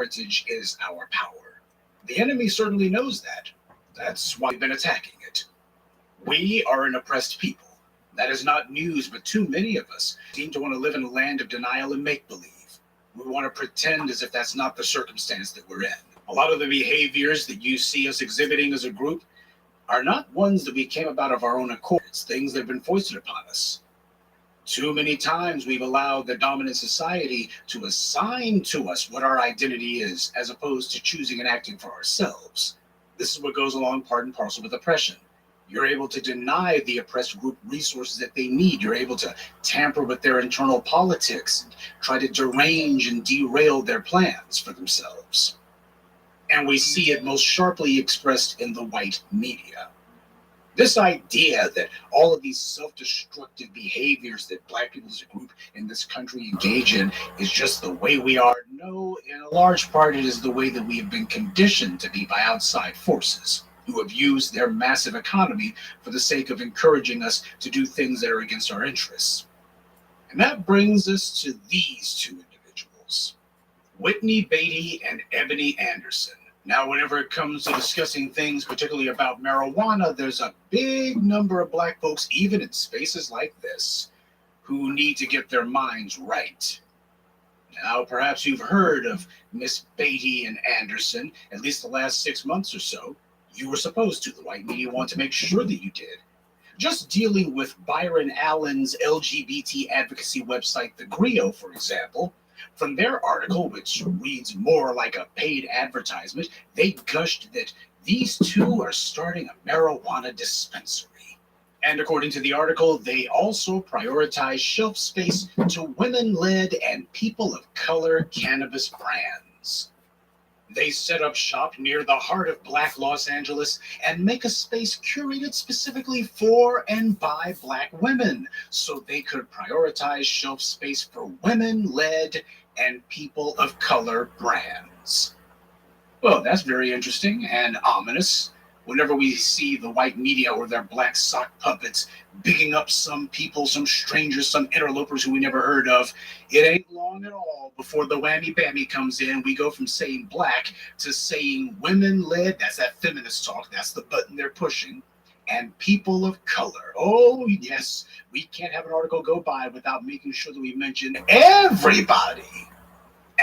heritage is our power. The enemy certainly knows that. That's why we've been attacking it. We are an oppressed people. That is not news, but too many of us seem to want to live in a land of denial and make-believe. We want to pretend as if that's not the circumstance that we're in. A lot of the behaviors that you see us exhibiting as a group are not ones that we came about of our own accord. It's things that have been foisted upon us. Too many times we've allowed the dominant society to assign to us what our identity is, as opposed to choosing and acting for ourselves. This is what goes along part and parcel with oppression. You're able to deny the oppressed group resources that they need. You're able to tamper with their internal politics, and try to derange and derail their plans for themselves. And we see it most sharply expressed in the white media. This idea that all of these self-destructive behaviors that Black people as a group in this country engage in is just the way we are. No, in a large part, it is the way that we have been conditioned to be by outside forces who have used their massive economy for the sake of encouraging us to do things that are against our interests. And that brings us to these two individuals, Whitney Beatty and Ebony Anderson. Now, whenever it comes to discussing things, particularly about marijuana, there's a big number of Black folks, even in spaces like this, who need to get their minds right. Now, perhaps you've heard of Miss Beatty and Anderson, at least the last 6 months or so. You were supposed to. The white media want to make sure that you did. Just dealing with Byron Allen's LGBT advocacy website, The Griot, for example, from their article, which reads more like a paid advertisement, they gushed that these two are starting a marijuana dispensary. And according to the article, they also prioritize shelf space to women-led and people of color cannabis brands. They set up shop near the heart of Black Los Angeles and make a space curated specifically for and by Black women, so they could prioritize shelf space for women-led and people of color brands. Well, that's very interesting and ominous. Whenever we see the white media or their black sock puppets bigging up some people, some strangers, some interlopers who we never heard of, it ain't long at all before the whammy bammy comes in. We go from saying Black to saying women-led. That's that feminist talk. That's the button they're pushing. And people of color. Oh, yes, we can't have an article go by without making sure that we mention everybody.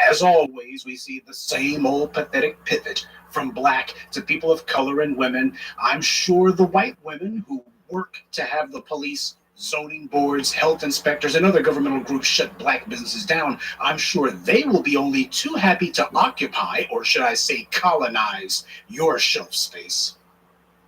As always, we see the same old pathetic pivot from Black to people of color and women. I'm sure the white women who work to have the police, zoning boards, health inspectors, and other governmental groups shut Black businesses down, I'm sure they will be only too happy to occupy, or should I say colonize, your shelf space.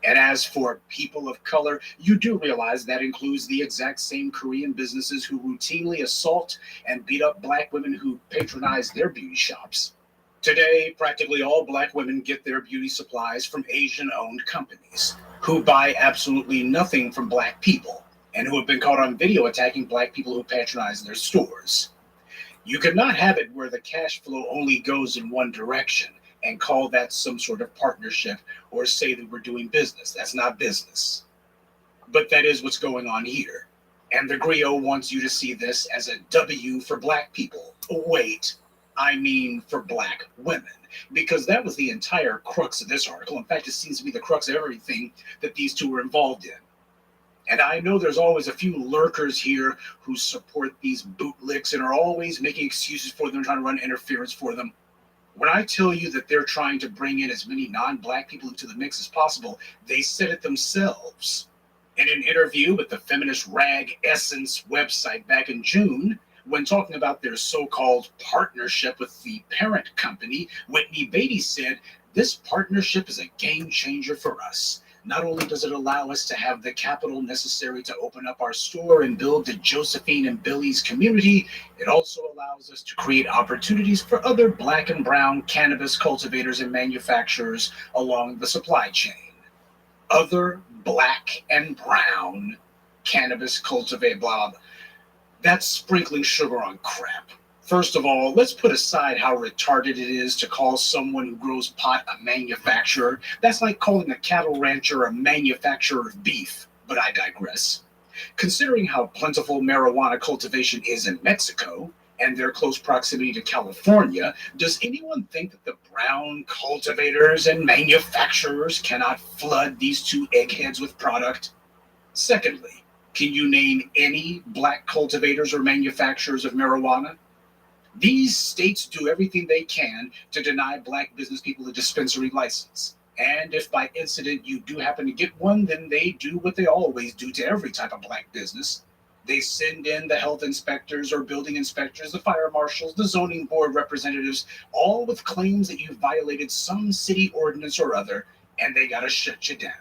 And as for people of color, you do realize that includes the exact same Korean businesses who routinely assault and beat up Black women who patronize their beauty shops. Today, practically all Black women get their beauty supplies from Asian-owned companies who buy absolutely nothing from Black people and who have been caught on video attacking Black people who patronize their stores. You could not have it where the cash flow only goes in one direction and call that some sort of partnership or say that we're doing business. That's not business. But that is what's going on here. And the Griot wants you to see this as a W for Black people. Wait, I mean for Black women. Because that was the entire crux of this article. In fact, it seems to be the crux of everything that these two were involved in. And I know there's always a few lurkers here who support these bootlicks and are always making excuses for them, trying to run interference for them. When I tell you that they're trying to bring in as many non-Black people into the mix as possible, they said it themselves. In an interview with the feminist rag Essence website back in June, when talking about their so-called partnership with the parent company, Whitney Beatty said, "This partnership is a game changer for us. Not only does it allow us to have the capital necessary to open up our store and build the Josephine and Billy's community, it also allows us to create opportunities for other Black and brown cannabis cultivators and manufacturers along the supply chain." Other Black and brown cannabis cultivators, blah, blah. That's sprinkling sugar on crap. First of all, let's put aside how retarded it is to call someone who grows pot a manufacturer. That's like calling a cattle rancher a manufacturer of beef, but I digress. Considering how plentiful marijuana cultivation is in Mexico, and their close proximity to California, does anyone think that the brown cultivators and manufacturers cannot flood these two eggheads with product? Secondly, can you name any black cultivators or manufacturers of marijuana? These states do everything they can to deny black business people a dispensary license. And if by incident you do happen to get one, then they do what they always do to every type of black business. They send in the health inspectors or building inspectors, the fire marshals, the zoning board representatives, all with claims that you violated some city ordinance or other, and they gotta shut you down.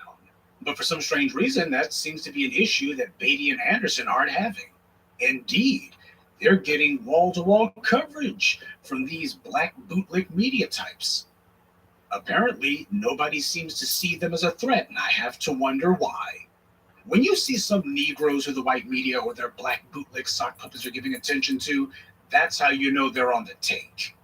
But for some strange reason, that seems to be an issue that Beatty and Anderson aren't having. Indeed, they're getting wall-to-wall coverage from these black bootlick media types. Apparently, nobody seems to see them as a threat, and I have to wonder why. When you see some Negroes who the white media or their black bootlick sock puppets are giving attention to, that's how you know they're on the take.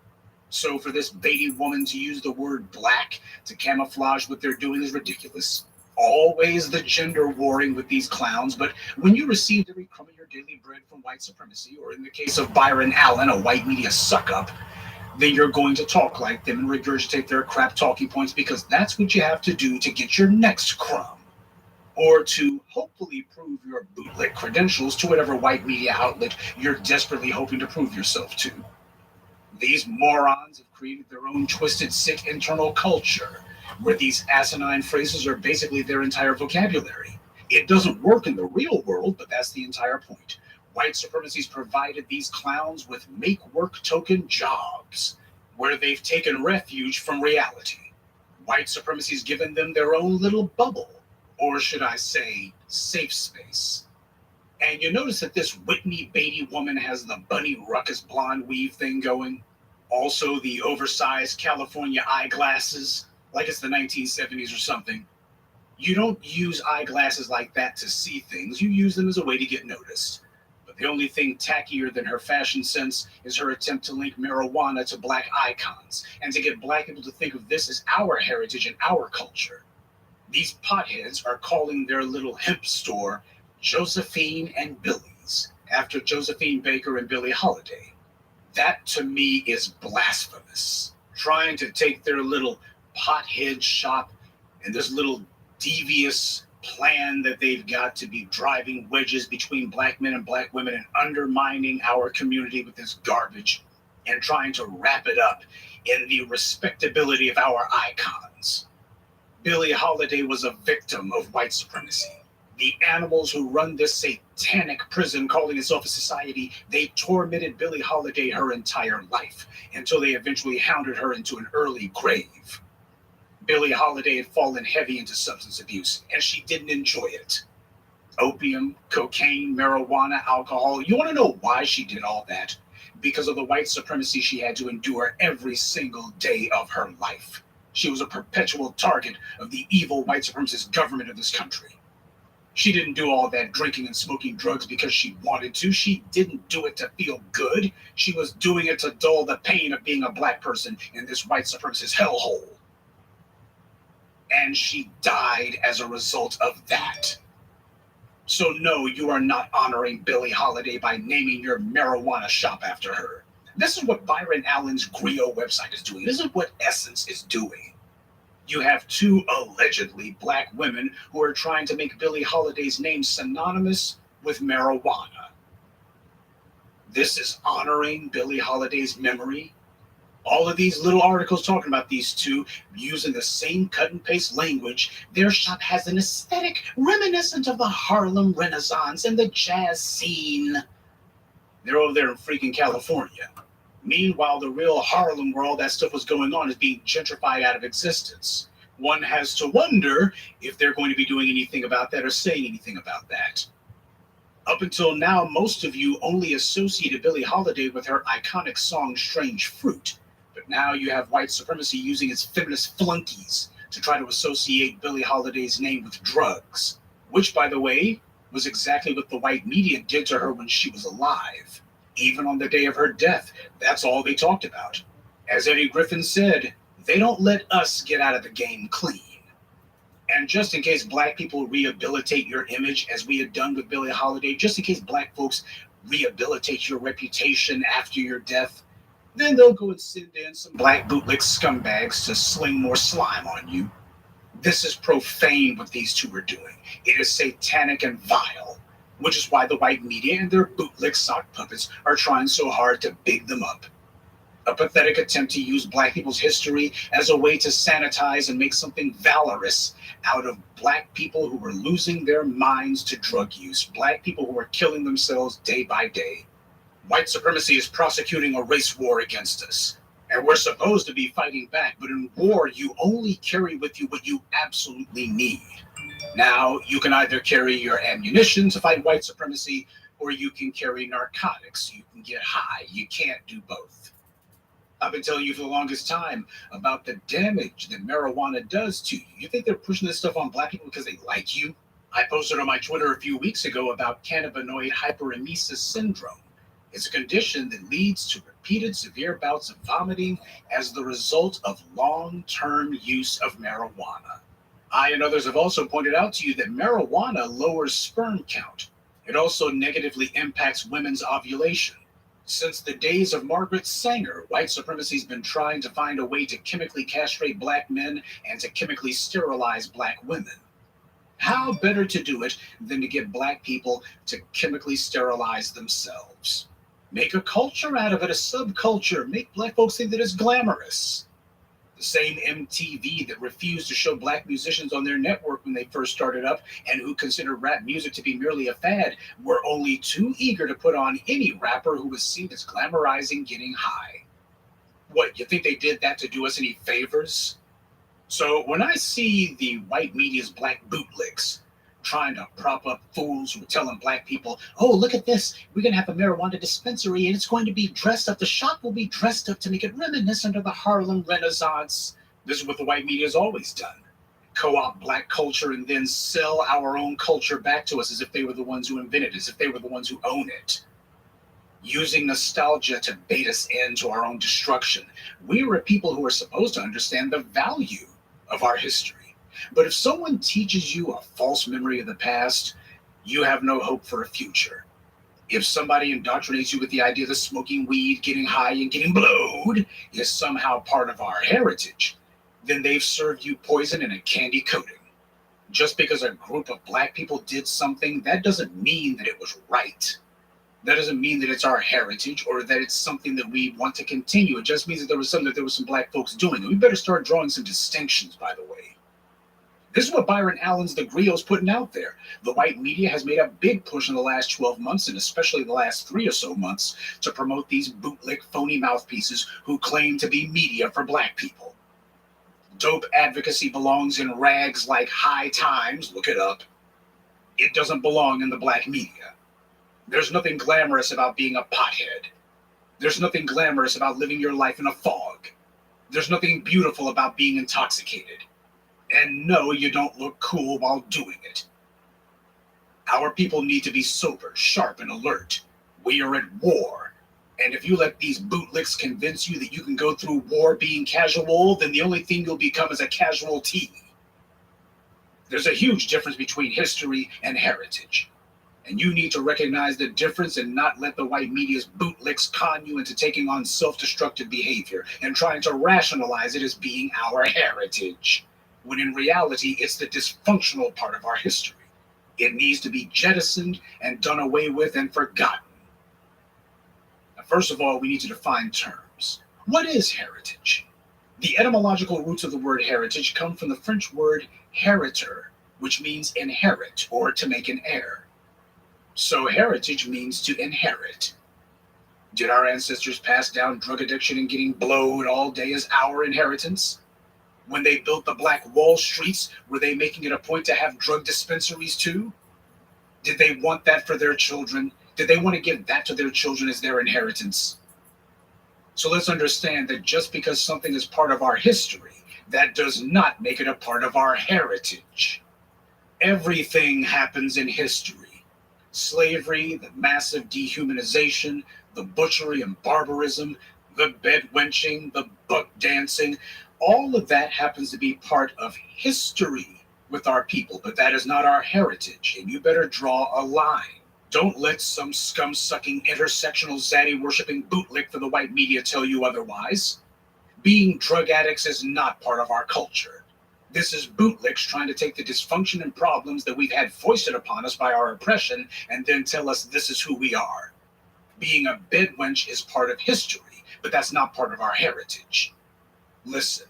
So for this Beatty woman to use the word black to camouflage what they're doing is ridiculous. Always the gender warring with these clowns, but when you received every crumb of your daily bread from white supremacy, or in the case of Byron Allen, a white media suck-up, then you're going to talk like them and regurgitate their crap talking points because that's what you have to do to get your next crumb, or to hopefully prove your bootlick credentials to whatever white media outlet you're desperately hoping to prove yourself to. These morons have created their own twisted, sick internal culture where these asinine phrases are basically their entire vocabulary. It doesn't work in the real world, but that's the entire point. White supremacy's provided these clowns with make-work token jobs, where they've taken refuge from reality. White supremacy's given them their own little bubble, or should I say, safe space. And you notice that this Whitney Beatty woman has the Bunny Ruckus blonde weave thing going. Also the oversized California eyeglasses, like it's the 1970s or something. You don't use eyeglasses like that to see things, you use them as a way to get noticed. But the only thing tackier than her fashion sense is her attempt to link marijuana to black icons, and to get black people to think of this as our heritage and our culture. These potheads are calling their little hemp store Josephine and Billy's, after Josephine Baker and Billie Holiday. That to me is blasphemous. Trying to take their little pothead shop and this little devious plan that they've got to be driving wedges between black men and black women and undermining our community with this garbage, and trying to wrap it up in the respectability of our icons. Billie Holiday was a victim of white supremacy. The animals who run this satanic prison calling itself a society, they tormented Billie Holiday her entire life until they eventually hounded her into an early grave. Billie Holiday had fallen heavy into substance abuse, and she didn't enjoy it. Opium, cocaine, marijuana, alcohol. You want to know why she did all that? Because of the white supremacy she had to endure every single day of her life. She was a perpetual target of the evil white supremacist government of this country. She didn't do all that drinking and smoking drugs because she wanted to. She didn't do it to feel good. She was doing it to dull the pain of being a black person in this white supremacist hellhole. And she died as a result of that. So no, you are not honoring Billie Holiday by naming your marijuana shop after her. This is what Byron Allen's Griot website is doing. This is what Essence is doing. You have two allegedly black women who are trying to make Billie Holiday's name synonymous with marijuana. This is honoring Billie Holiday's memory. All of these little articles talking about these two using the same cut and paste language. Their shop has an aesthetic reminiscent of the Harlem Renaissance and the jazz scene. They're over there in freaking California. Meanwhile, the real Harlem where all that stuff was going on is being gentrified out of existence. One has to wonder if they're going to be doing anything about that or saying anything about that. Up until now, most of you only associated Billie Holiday with her iconic song Strange Fruit. But now you have white supremacy using its feminist flunkies to try to associate Billie Holiday's name with drugs, which, by the way, was exactly what the white media did to her when she was alive. Even on the day of her death, that's all they talked about. As Eddie Griffin said, they don't let us get out of the game clean. And just in case black people rehabilitate your image, as we had done with Billie Holiday, just in case black folks rehabilitate your reputation after your death, then they'll go and send in some black bootlick scumbags to sling more slime on you. This is profane what these two are doing. It is satanic and vile, which is why the white media and their bootlick sock puppets are trying so hard to big them up. A pathetic attempt to use black people's history as a way to sanitize and make something valorous out of black people who were losing their minds to drug use, black people who were killing themselves day by day. White supremacy is prosecuting a race war against us, and we're supposed to be fighting back, but in war, you only carry with you what you absolutely need. Now, you can either carry your ammunition to fight white supremacy, or you can carry narcotics. You can get high. You can't do both. I've been telling you for the longest time about the damage that marijuana does to you. You think they're pushing this stuff on black people because they like you? I posted on my Twitter a few weeks ago about cannabinoid hyperemesis syndrome. It's a condition that leads to repeated severe bouts of vomiting as the result of long-term use of marijuana. I and others have also pointed out to you that marijuana lowers sperm count. It also negatively impacts women's ovulation. Since the days of Margaret Sanger, white supremacy has been trying to find a way to chemically castrate black men and to chemically sterilize black women. How better to do it than to get black people to chemically sterilize themselves? Make a culture out of it, a subculture. Make black folks think that it's glamorous. The same MTV that refused to show black musicians on their network when they first started up and who considered rap music to be merely a fad were only too eager to put on any rapper who was seen as glamorizing getting high. What, you think they did that to do us any favors? So when I see the white media's black bootlicks trying to prop up fools who are telling black people, oh, look at this, we're going to have a marijuana dispensary and it's going to be dressed up, the shop will be dressed up to make it reminiscent of the Harlem Renaissance. This is what the white media has always done. Co-opt black culture and then sell our own culture back to us as if they were the ones who invented it, as if they were the ones who own it. Using nostalgia to bait us into our own destruction. We are a people who are supposed to understand the value of our history. But if someone teaches you a false memory of the past, you have no hope for a future. If somebody indoctrinates you with the idea that smoking weed, getting high, and getting blowed is somehow part of our heritage, then they've served you poison in a candy coating. Just because a group of black people did something, that doesn't mean that it was right. That doesn't mean that it's our heritage or that it's something that we want to continue. It just means that there was some black folks doing. And we better start drawing some distinctions, by the way. This is what Byron Allen's The Grio's putting out there. The white media has made a big push in the last 12 months, and especially the last 3 or so months, to promote these bootlick, phony mouthpieces who claim to be media for black people. Dope advocacy belongs in rags like High Times, look it up. It doesn't belong in the black media. There's nothing glamorous about being a pothead. There's nothing glamorous about living your life in a fog. There's nothing beautiful about being intoxicated. And no, you don't look cool while doing it. Our people need to be sober, sharp, and alert. We are at war. And if you let these bootlicks convince you that you can go through war being casual, then the only thing you'll become is a casualty. There's a huge difference between history and heritage. And you need to recognize the difference and not let the white media's bootlicks con you into taking on self-destructive behavior and trying to rationalize it as being our heritage, when in reality, it's the dysfunctional part of our history. It needs to be jettisoned and done away with and forgotten. Now, first of all, we need to define terms. What is heritage? The etymological roots of the word heritage come from the French word hériter, which means inherit or to make an heir. So heritage means to inherit. Did our ancestors pass down drug addiction and getting blowed all day as our inheritance? When they built the Black Wall Streets, were they making it a point to have drug dispensaries too? Did they want that for their children? Did they want to give that to their children as their inheritance? So let's understand that just because something is part of our history, that does not make it a part of our heritage. Everything happens in history. Slavery, the massive dehumanization, the butchery and barbarism, the bedwenching, the buck dancing, all of that happens to be part of history with our people, but that is not our heritage, and you better draw a line. Don't let some scum-sucking, intersectional, zaddy-worshipping bootlick for the white media tell you otherwise. Being drug addicts is not part of our culture. This is bootlicks trying to take the dysfunction and problems that we've had foisted upon us by our oppression and then tell us this is who we are. Being a bedwench is part of history, but that's not part of our heritage. Listen,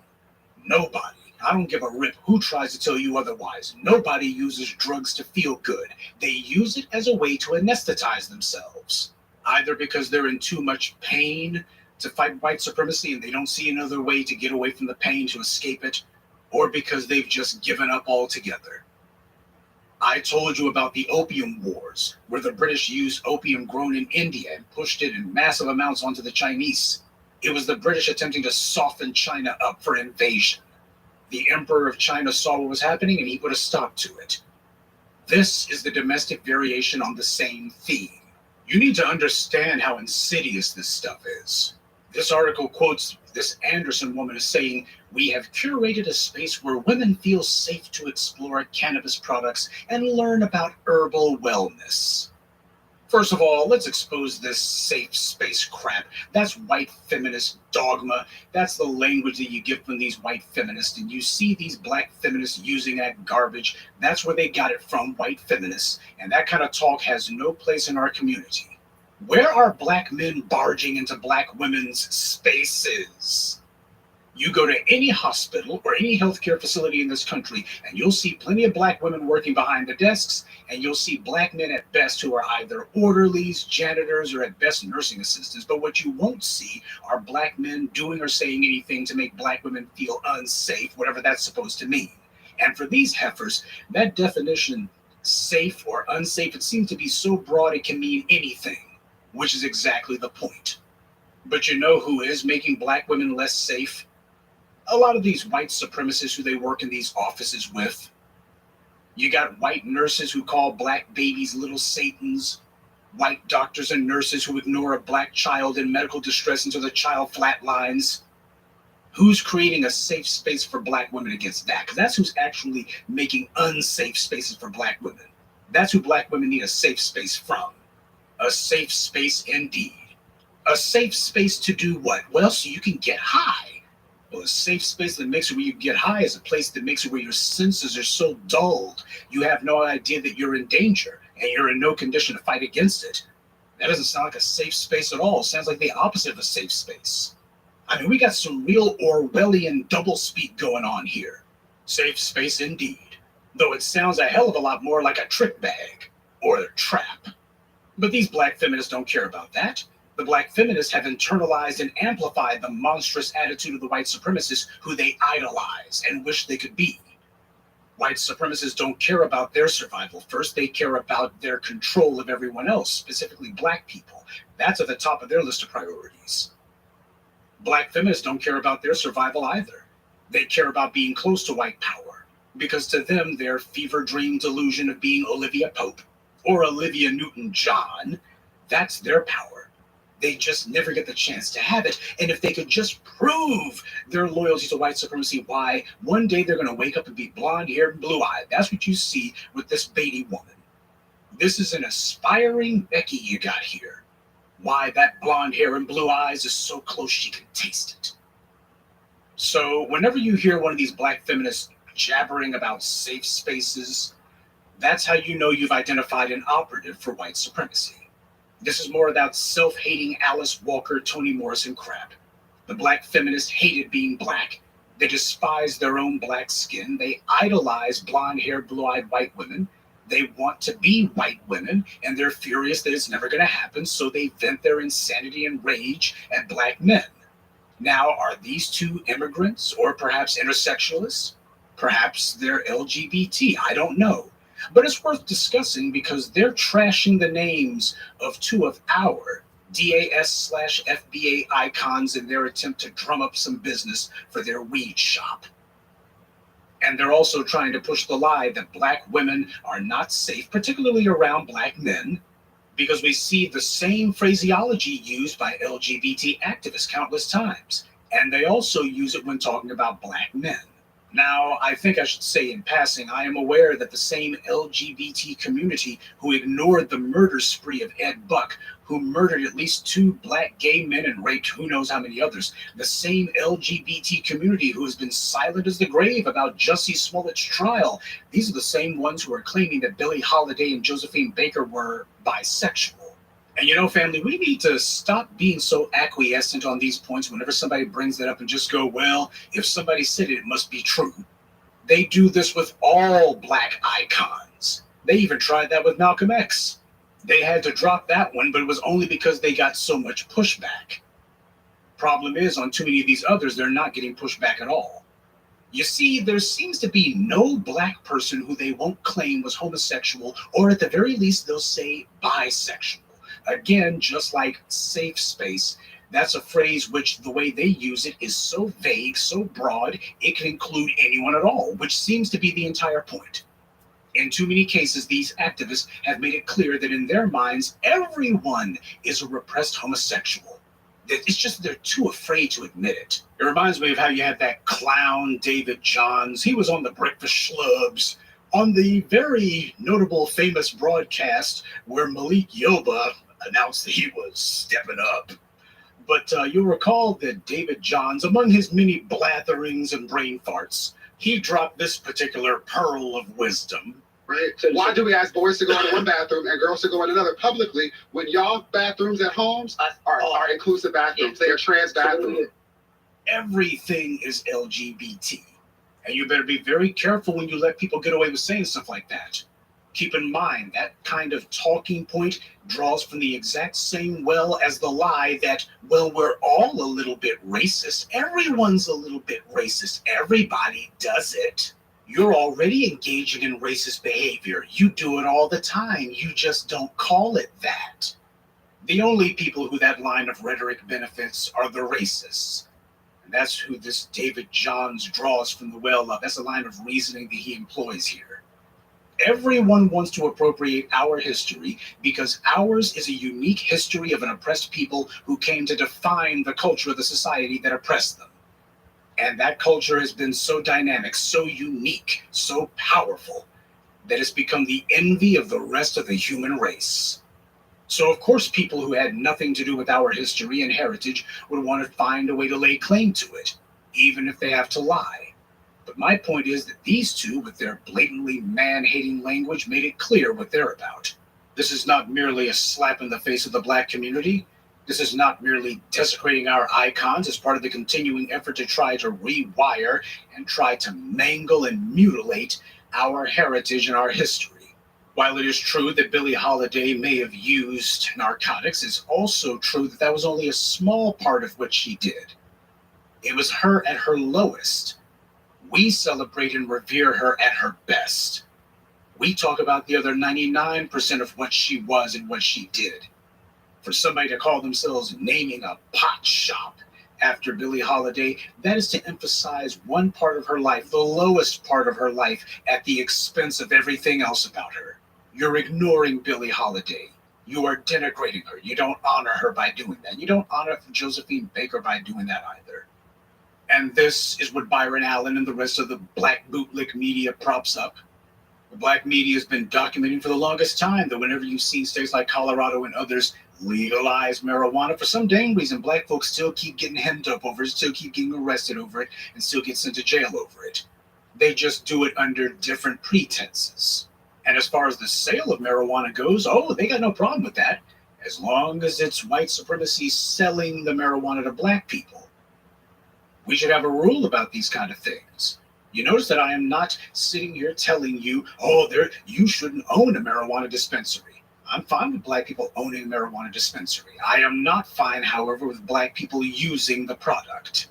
nobody, I don't give a rip who tries to tell you otherwise, nobody uses drugs to feel good. They use it as a way to anesthetize themselves, either because they're in too much pain to fight white supremacy and they don't see another way to get away from the pain to escape it, or because they've just given up altogether. I told you about the Opium Wars, where the British used opium grown in India and pushed it in massive amounts onto the Chinese. It was the British attempting to soften China up for invasion. The Emperor of China saw what was happening and he put a stop to it. This is the domestic variation on the same theme. You need to understand how insidious this stuff is. This article quotes this Anderson woman as saying, "We have curated a space where women feel safe to explore cannabis products and learn about herbal wellness." First of all, let's expose this safe space crap. That's white feminist dogma. That's the language that you get from these white feminists. And you see these black feminists using that garbage. That's where they got it from, white feminists. And that kind of talk has no place in our community. Where are black men barging into black women's spaces? You go to any hospital or any healthcare facility in this country, and you'll see plenty of black women working behind the desks, and you'll see black men at best who are either orderlies, janitors, or at best nursing assistants. But what you won't see are black men doing or saying anything to make black women feel unsafe, whatever that's supposed to mean. And for these heifers, that definition, safe or unsafe, it seems to be so broad it can mean anything, which is exactly the point. But you know who is making black women less safe? A lot of these white supremacists who they work in these offices with. You got white nurses who call black babies little satans, white doctors and nurses who ignore a black child in medical distress until the child flatlines. Who's creating a safe space for black women against that? Because that's who's actually making unsafe spaces for black women. That's who black women need a safe space from. A safe space indeed. A safe space to do what? Well, so you can get high. Well, a safe space that makes it where you get high is a place that makes it where your senses are so dulled, you have no idea that you're in danger, and you're in no condition to fight against it. That doesn't sound like a safe space at all. It sounds like the opposite of a safe space. I mean, we got some real Orwellian doublespeak going on here. Safe space indeed. Though it sounds a hell of a lot more like a trick bag or a trap. But these black feminists don't care about that. The black feminists have internalized and amplified the monstrous attitude of the white supremacists who they idolize and wish they could be. White supremacists don't care about their survival first. They care about their control of everyone else, specifically black people. That's at the top of their list of priorities. Black feminists don't care about their survival either. They care about being close to white power, because to them, their fever dream delusion of being Olivia Pope or Olivia Newton-John, that's their power. They just never get the chance to have it. And if they could just prove their loyalty to white supremacy, why, one day they're going to wake up and be blonde-haired and blue-eyed. That's what you see with this Beatty woman. This is an aspiring Becky you got here. Why, that blonde hair and blue eyes is so close she can taste it. So whenever you hear one of these black feminists jabbering about safe spaces, that's how you know you've identified an operative for white supremacy. This is more about self-hating Alice Walker, Toni Morrison crap. The black feminists hated being black. They despise their own black skin. They idolize blonde-haired, blue-eyed white women. They want to be white women, and they're furious that it's never going to happen, so they vent their insanity and rage at black men. Now, are these two immigrants or perhaps intersectionalists? Perhaps they're LGBT, I don't know. But it's worth discussing because they're trashing the names of two of our DAS/FBA icons in their attempt to drum up some business for their weed shop. And they're also trying to push the lie that black women are not safe, particularly around black men, because we see the same phraseology used by LGBT activists countless times. And they also use it when talking about black men. Now, I think I should say in passing, I am aware that the same LGBT community who ignored the murder spree of Ed Buck, who murdered at least 2 black gay men and raped who knows how many others, the same LGBT community who has been silent as the grave about Jussie Smollett's trial, these are the same ones who are claiming that Billie Holiday and Josephine Baker were bisexual. And you know, family, we need to stop being so acquiescent on these points whenever somebody brings it up and just go, well, if somebody said it, it must be true. They do this with all black icons. They even tried that with Malcolm X. They had to drop that one, but it was only because they got so much pushback. Problem is, on too many of these others, they're not getting pushback at all. You see, there seems to be no black person who they won't claim was homosexual, or at the very least, they'll say bisexual. Again, just like safe space, that's a phrase which the way they use it is so vague, so broad, it can include anyone at all, which seems to be the entire point. In too many cases, these activists have made it clear that in their minds, everyone is a repressed homosexual. It's just they're too afraid to admit it. It reminds me of how you had that clown, David Johns. He was on the Breakfast Schlubs on the very notable, famous broadcast where Malik Yoba announced that he was stepping up. But you'll recall that David Johns, among his many blatherings and brain farts, he dropped this particular pearl of wisdom. Right? Why do we ask boys to go in one bathroom and girls to go in another publicly when y'all bathrooms at homes are inclusive bathrooms? They are trans bathrooms. Everything is LGBT. And you better be very careful when you let people get away with saying stuff like that. Keep in mind, that kind of talking point draws from the exact same well as the lie that, well, we're all a little bit racist. Everyone's a little bit racist. Everybody does it. You're already engaging in racist behavior. You do it all the time. You just don't call it that. The only people who that line of rhetoric benefits are the racists. And that's who this David Johns draws from the well of. That's the line of reasoning that he employs here. Everyone wants to appropriate our history because ours is a unique history of an oppressed people who came to define the culture of the society that oppressed them. And that culture has been so dynamic, so unique, so powerful, that it's become the envy of the rest of the human race. So of course people who had nothing to do with our history and heritage would want to find a way to lay claim to it, even if they have to lie. But my point is that these two, with their blatantly man-hating language, made it clear what they're about. This is not merely a slap in the face of the black community. This is not merely desecrating our icons as part of the continuing effort to try to rewire and try to mangle and mutilate our heritage and our history. While it is true that Billie Holiday may have used narcotics, it's also true that that was only a small part of what she did. It was her at her lowest. We celebrate and revere her at her best. We talk about the other 99% of what she was and what she did. For somebody to call themselves naming a pot shop after Billie Holiday, that is to emphasize one part of her life, the lowest part of her life, at the expense of everything else about her. You're ignoring Billie Holiday. You are denigrating her. You don't honor her by doing that. You don't honor Josephine Baker by doing that either. And this is what Byron Allen and the rest of the black bootlick media props up. The black media has been documenting for the longest time that whenever you've seen states like Colorado and others legalize marijuana, for some dang reason, black folks still keep getting hemmed up over it, still keep getting arrested over it, and still get sent to jail over it. They just do it under different pretenses. And as far as the sale of marijuana goes, they got no problem with that, as long as it's white supremacy selling the marijuana to black people. We should have a rule about these kind of things. You notice that I am not sitting here telling you, you shouldn't own a marijuana dispensary. I'm fine with black people owning a marijuana dispensary. I am not fine, however, with black people using the product.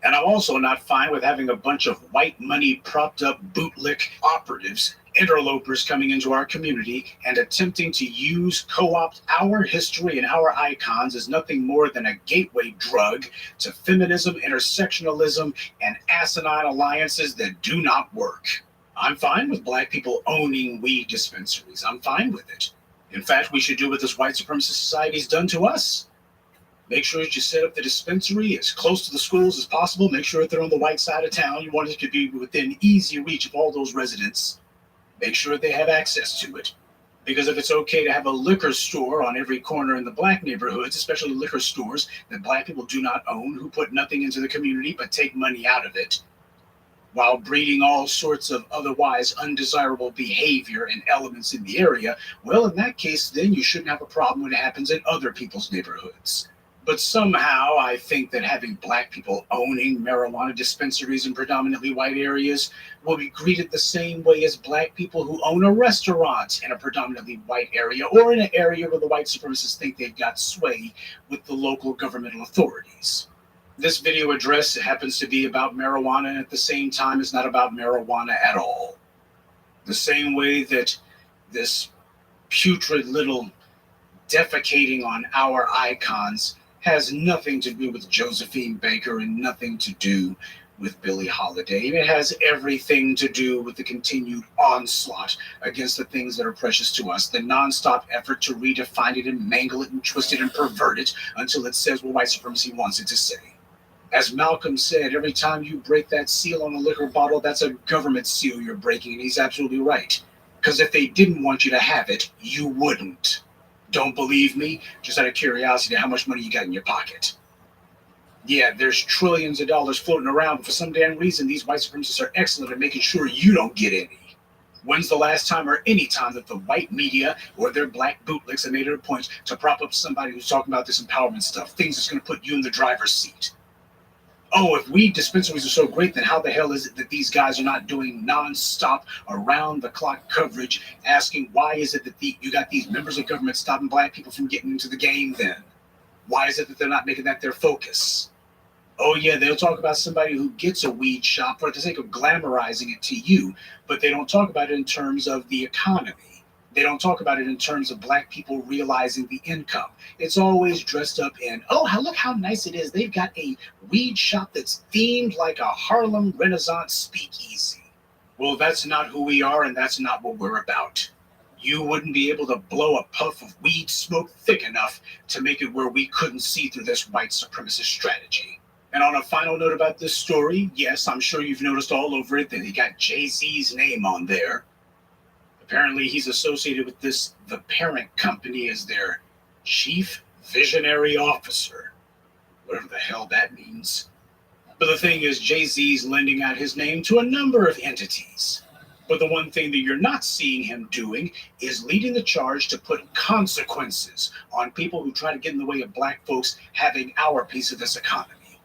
And I'm also not fine with having a bunch of white money propped up bootlick operatives, interlopers coming into our community and attempting to co-opt our history and our icons as nothing more than a gateway drug to feminism, intersectionalism, and asinine alliances that do not work. I'm fine with black people owning weed dispensaries. I'm fine with it. In fact, we should do what this white supremacist society has done to us. Make sure that you set up the dispensary as close to the schools as possible. Make sure that they're on the right side of town. You want it to be within easy reach of all those residents. Make sure that they have access to it. Because if it's okay to have a liquor store on every corner in the black neighborhoods, especially liquor stores that black people do not own, who put nothing into the community but take money out of it, while breeding all sorts of otherwise undesirable behavior and elements in the area, well, in that case, then you shouldn't have a problem when it happens in other people's neighborhoods. But somehow I think that having black people owning marijuana dispensaries in predominantly white areas will be greeted the same way as black people who own a restaurant in a predominantly white area, or in an area where the white supremacists think they've got sway with the local governmental authorities. This video address happens to be about marijuana, and at the same time it's not about marijuana at all. The same way that this putrid little defecating on our icons has nothing to do with Josephine Baker and nothing to do with Billie Holiday. It has everything to do with the continued onslaught against the things that are precious to us, the nonstop effort to redefine it and mangle it and twist it and pervert it until it says what white supremacy wants it to say. As Malcolm said, every time you break that seal on a liquor bottle, that's a government seal you're breaking, and he's absolutely right. Because if they didn't want you to have it, you wouldn't. Don't believe me? Just out of curiosity, how much money you got in your pocket? Yeah, there's trillions of dollars floating around, but for some damn reason, these white supremacists are excellent at making sure you don't get any. When's the last time or any time that the white media or their black bootlicks have made it a point to prop up somebody who's talking about this empowerment stuff, things that's going to put you in the driver's seat? Oh, if weed dispensaries are so great, then how the hell is it that these guys are not doing non-stop, around-the-clock coverage, asking why is it that you got these members of government stopping black people from getting into the game then? Why is it that they're not making that their focus? Oh, yeah, they'll talk about somebody who gets a weed shop for the sake of glamorizing it to you, but they don't talk about it in terms of the economy. They don't talk about it in terms of black people realizing the income. It's always dressed up in, oh, look how nice it is. They've got a weed shop that's themed like a Harlem Renaissance speakeasy. Well, that's not who we are, and that's not what we're about. You wouldn't be able to blow a puff of weed smoke thick enough to make it where we couldn't see through this white supremacist strategy. And on a final note about this story, yes, I'm sure you've noticed all over it that he got Jay-Z's name on there. Apparently, he's associated with the parent company as their chief visionary officer. Whatever the hell that means. But the thing is, Jay-Z's lending out his name to a number of entities. But the one thing that you're not seeing him doing is leading the charge to put consequences on people who try to get in the way of black folks having our piece of this economy.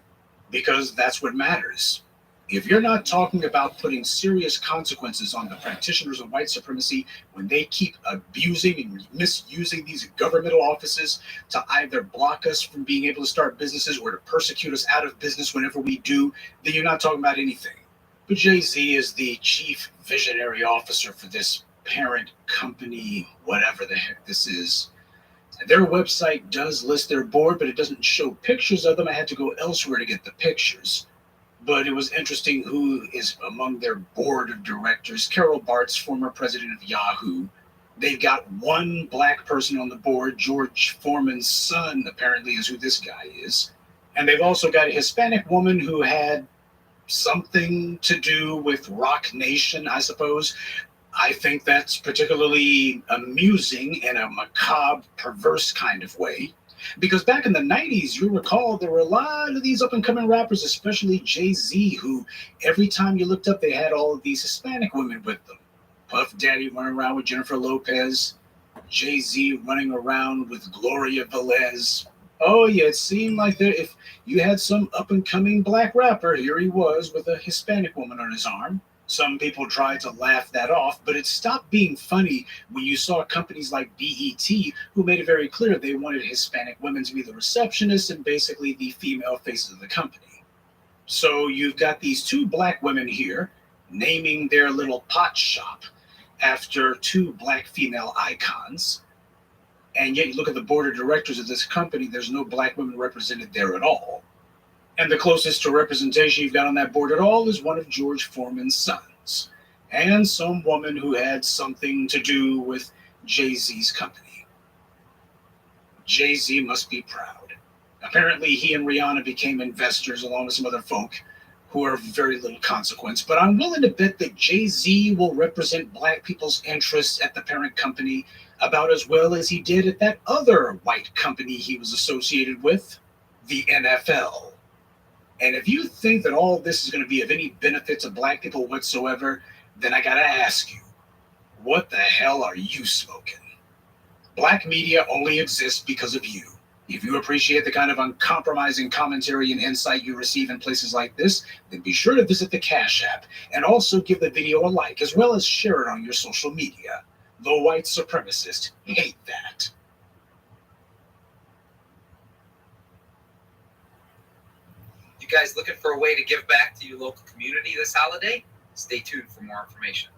Because that's what matters. If you're not talking about putting serious consequences on the practitioners of white supremacy when they keep abusing and misusing these governmental offices to either block us from being able to start businesses or to persecute us out of business whenever we do, then you're not talking about anything. But Jay-Z is the chief visionary officer for this parent company, whatever the heck this is. Their website does list their board, but it doesn't show pictures of them. I had to go elsewhere to get the pictures. But it was interesting who is among their board of directors. Carol Bartz, former president of Yahoo. They've got one black person on the board. George Foreman's son, apparently, is who this guy is. And they've also got a Hispanic woman who had something to do with Rock Nation, I suppose. I think that's particularly amusing in a macabre, perverse kind of way. Because back in the 90s, you'll recall there were a lot of these up-and-coming rappers, especially Jay-Z, who every time you looked up, they had all of these Hispanic women with them. Puff Daddy running around with Jennifer Lopez, Jay-Z running around with Gloria Velez. Oh, yeah, it seemed like if you had some up-and-coming black rapper, here he was with a Hispanic woman on his arm. Some people tried to laugh that off, but it stopped being funny when you saw companies like BET who made it very clear they wanted Hispanic women to be the receptionists and basically the female faces of the company. So you've got these two black women here naming their little pot shop after two black female icons. And yet you look at the board of directors of this company, there's no black women represented there at all. And the closest to representation you've got on that board at all is one of George Foreman's sons, and some woman who had something to do with Jay-Z's company. Jay-Z must be proud. Apparently, he and Rihanna became investors along with some other folk who are of very little consequence. But I'm willing to bet that Jay-Z will represent black people's interests at the parent company about as well as he did at that other white company he was associated with, the NFL. And if you think that all this is going to be of any benefit to black people whatsoever, then I gotta ask you, what the hell are you smoking? Black media only exists because of you. If you appreciate the kind of uncompromising commentary and insight you receive in places like this, then be sure to visit the Cash App and also give the video a like, as well as share it on your social media. The white supremacists hate that. You guys looking for a way to give back to your local community this holiday? Stay tuned for more information.